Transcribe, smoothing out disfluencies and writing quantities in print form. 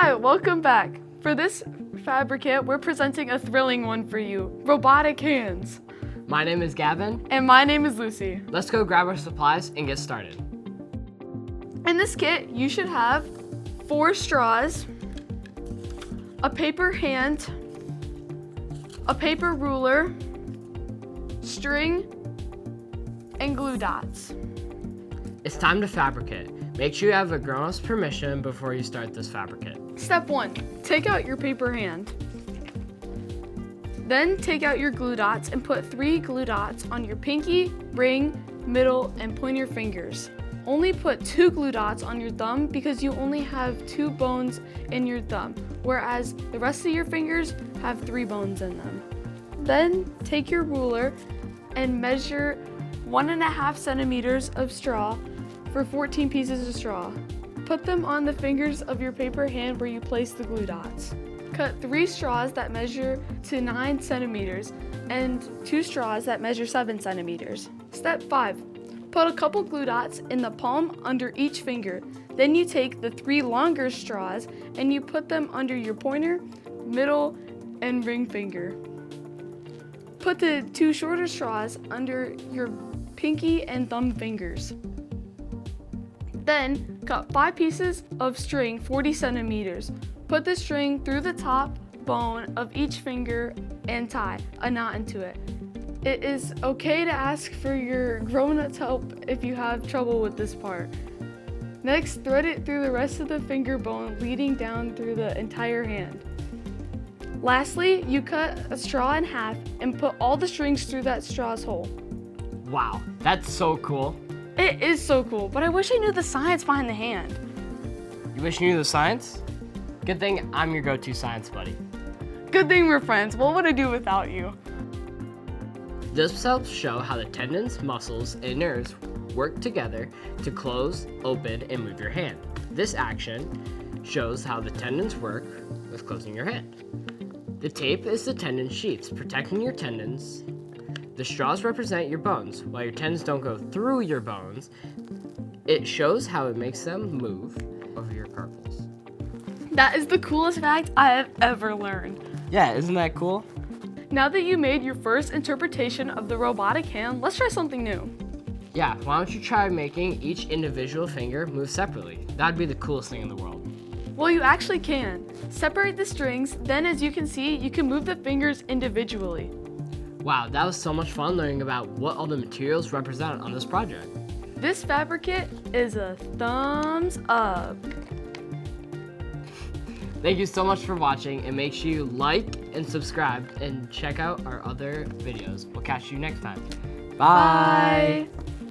Hi, welcome back. For this FabriKit, we're presenting a thrilling one for you, robotic hands. My name is Gavin. And my name is Lucy. Let's go grab our supplies and get started. In this kit, you should have 4 straws, a paper hand, a paper ruler, string, and glue dots. It's time to fabricate. Make sure you have a grown-up's permission before you start this FabriKit. Step 1, take out your paper hand. Then take out your glue dots and put 3 glue dots on your pinky, ring, middle, and pointer fingers. Only put 2 glue dots on your thumb because you only have 2 bones in your thumb, whereas the rest of your fingers have 3 bones in them. Then take your ruler and measure 1.5 centimeters of straw for 14 pieces of straw. Put them on the fingers of your paper hand where you place the glue dots. Cut 3 straws that measure to 9 centimeters and 2 straws that measure 7 centimeters. Step 5. Put a couple glue dots in the palm under each finger. Then you take the 3 longer straws and you put them under your pointer, middle, and ring finger. Put the 2 shorter straws under your pinky and thumb fingers. Then cut 5 pieces of string 40 centimeters. Put the string through the top bone of each finger and tie a knot into it. It is okay to ask for your grown-up's help if you have trouble with this part. Next, thread it through the rest of the finger bone leading down through the entire hand. Lastly, you cut a straw in half and put all the strings through that straw's hole. Wow, that's so cool. It is so cool, but I wish I knew the science behind the hand. You wish you knew the science? Good thing I'm your go-to science buddy. Good thing we're friends. What would I do without you? This helps show how the tendons, muscles, and nerves work together to close, open, and move your hand. This action shows how the tendons work with closing your hand. The tape is the tendon sheaths protecting your tendons. The straws represent your bones. While your tendons don't go through your bones, it shows how it makes them move over your carpals. That is the coolest fact I have ever learned. Yeah, isn't that cool? Now that you made your first interpretation of the robotic hand, let's try something new. Yeah, why don't you try making each individual finger move separately? That'd be the coolest thing in the world. Well, you actually can. Separate the strings, then as you can see, you can move the fingers individually. Wow, that was so much fun learning about what all the materials represent on this project. This FabriKit is a thumbs up. Thank you so much for watching, and make sure you like and subscribe and check out our other videos. We'll catch you next time. Bye. Bye.